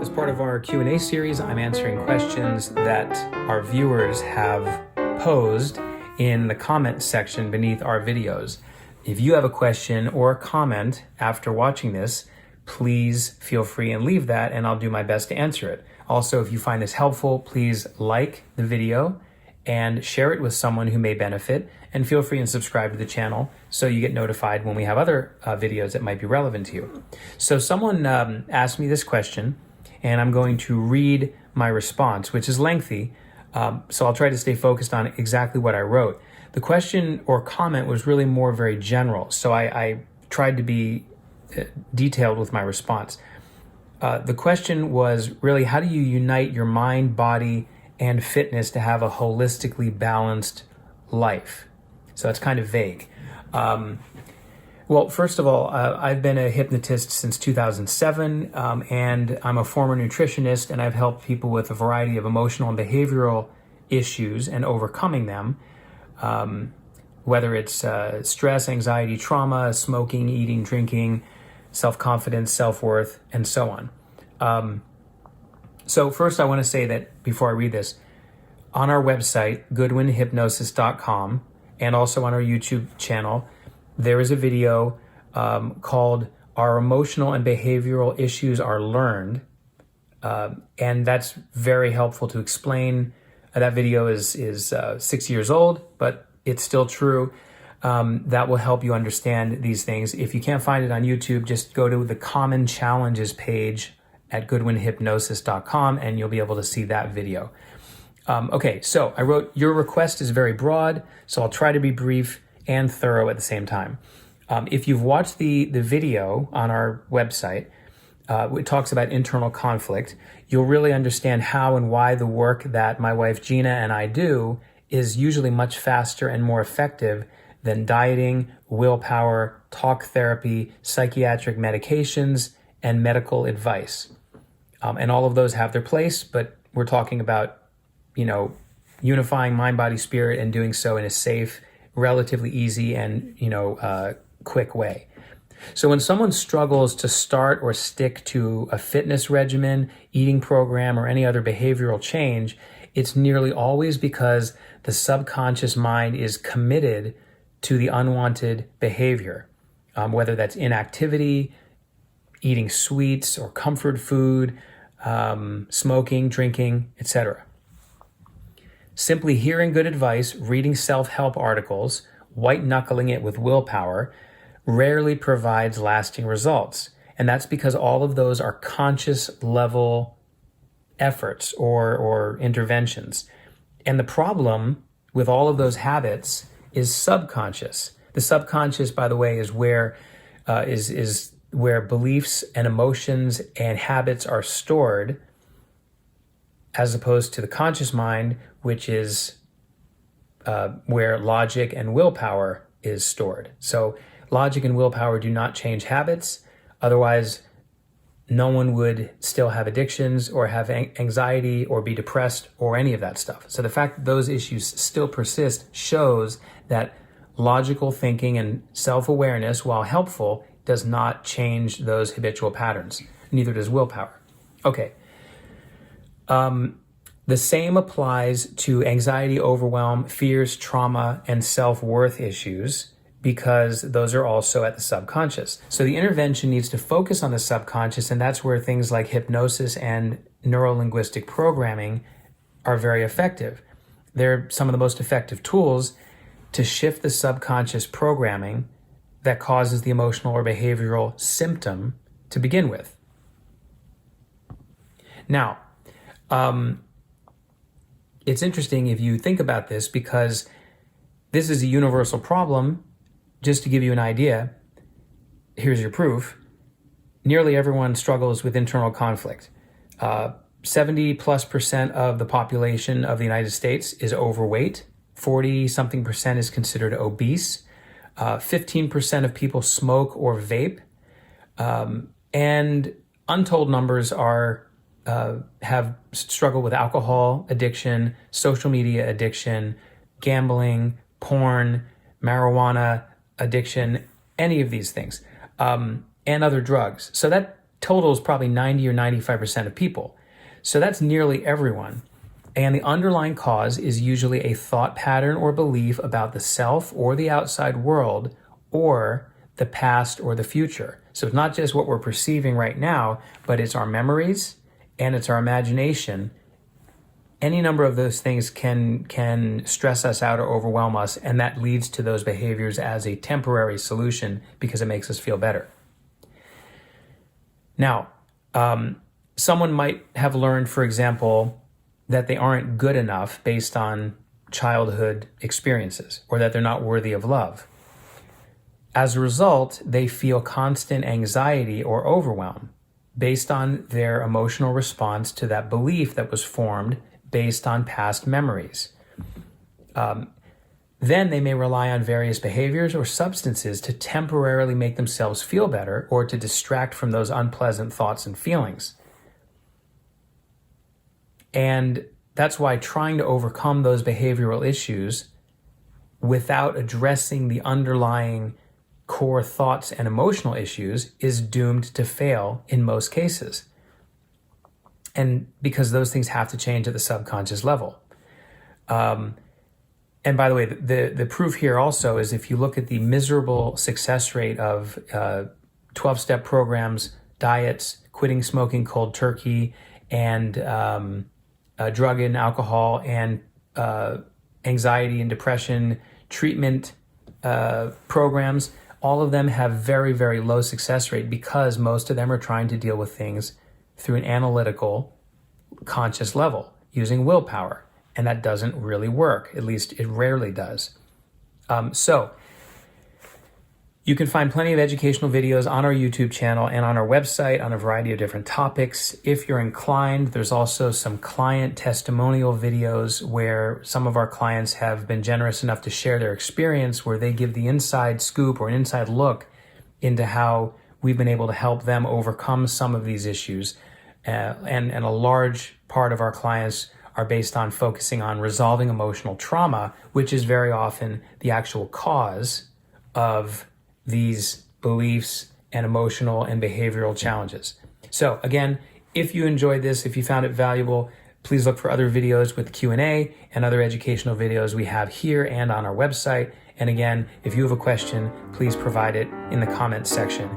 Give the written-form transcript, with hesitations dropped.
As part of our Q&A series, I'm answering questions that our viewers have posed in the comment section beneath our videos. If you have a question or a comment after watching this, please feel free and leave that, and I'll do my best to answer it. Also, if you find this helpful, please like the video and share it with someone who may benefit, and feel free and subscribe to the channel so you get notified when we have other videos that might be relevant to you. So someone asked me this question, and I'm going to read my response, which is lengthy, so I'll try to stay focused on exactly what I wrote. The question or comment was really more very general, so I tried to be detailed with my response. The question was really, how do you unite your mind, body, and fitness to have a holistically balanced life? So that's kind of vague. Well, first of all, I've been a hypnotist since 2007, and I'm a former nutritionist, and I've helped people with a variety of emotional and behavioral issues and overcoming them, whether it's stress, anxiety, trauma, smoking, eating, drinking, self-confidence, self-worth, and so on. So first I want to say that before I read this, on our website, goodwinhypnosis.com, and also on our YouTube channel, there is a video called Our Emotional and Behavioral Issues Are Learned, and that's very helpful to explain. That video is 6 years old, but it's still true. That will help you understand these things. If you can't find it on YouTube, just go to the Common Challenges page at goodwinhypnosis.com, and you'll be able to see that video. Okay, so I wrote, your request is very broad, so I'll try to be brief and thorough at the same time. If you've watched the video on our website, it talks about internal conflict, you'll really understand how and why the work that my wife Gina and I do is usually much faster and more effective than dieting, willpower, talk therapy, psychiatric medications, and medical advice. And all of those have their place, but we're talking about, unifying mind, body, spirit, and doing so in a safe, relatively easy, and, quick way. So when someone struggles to start or stick to a fitness regimen, eating program, or any other behavioral change, it's nearly always because the subconscious mind is committed to the unwanted behavior, whether that's inactivity, eating sweets or comfort food, smoking, drinking, etc. Simply hearing good advice, reading self-help articles, white-knuckling it with willpower, rarely provides lasting results. And that's because all of those are conscious level efforts or interventions. And the problem with all of those habits is subconscious. The subconscious, by the way, is where where beliefs and emotions and habits are stored, as opposed to the conscious mind, which is where logic and willpower is stored. So logic and willpower do not change habits. Otherwise, no one would still have addictions or have anxiety or be depressed or any of that stuff. So the fact that those issues still persist shows that logical thinking and self-awareness, while helpful, does not change those habitual patterns. Neither does willpower. Okay. The same applies to anxiety, overwhelm, fears, trauma, and self-worth issues, because those are also at the subconscious. So the intervention needs to focus on the subconscious, and that's where things like hypnosis and neuro-linguistic programming are very effective. They're some of the most effective tools to shift the subconscious programming that causes the emotional or behavioral symptom to begin with. Now, it's interesting if you think about this, because this is a universal problem. Just to give you an idea, here's your proof. Nearly everyone struggles with internal conflict. 70+% of the population of the United States is overweight. 40-something% is considered obese. 15% of people smoke or vape. And untold numbers have struggled with alcohol addiction, social media addiction, gambling, porn, marijuana addiction, any of these things, and other drugs. So that totals probably 90 or 95% of people. So that's nearly everyone. And the underlying cause is usually a thought pattern or belief about the self or the outside world or the past or the future. So it's not just what we're perceiving right now, but it's our memories and it's our imagination. Any number of those things can stress us out or overwhelm us, and that leads to those behaviors as a temporary solution because it makes us feel better. Now, someone might have learned, for example, that they aren't good enough based on childhood experiences, or that they're not worthy of love. As a result, they feel constant anxiety or overwhelm based on their emotional response to that belief that was formed based on past memories. Then they may rely on various behaviors or substances to temporarily make themselves feel better or to distract from those unpleasant thoughts and feelings. And that's why trying to overcome those behavioral issues without addressing the underlying core thoughts and emotional issues is doomed to fail in most cases. And because those things have to change at the subconscious level. And by the way, the proof here also is if you look at the miserable success rate of 12-step programs, diets, quitting smoking cold turkey, and drug and alcohol, and anxiety and depression treatment programs, all of them have very, very low success rate because most of them are trying to deal with things through an analytical, conscious level using willpower. And that doesn't really work. At least it rarely does. So you can find plenty of educational videos on our YouTube channel and on our website on a variety of different topics. If you're inclined, there's also some client testimonial videos where some of our clients have been generous enough to share their experience, where they give the inside scoop or an inside look into how we've been able to help them overcome some of these issues. And a large part of our clients are based on focusing on resolving emotional trauma, which is very often the actual cause of these beliefs and emotional and behavioral challenges. So again, if you enjoyed this, if you found it valuable, please look for other videos with Q&A and other educational videos we have here and on our website. And again, if you have a question, please provide it in the comments section.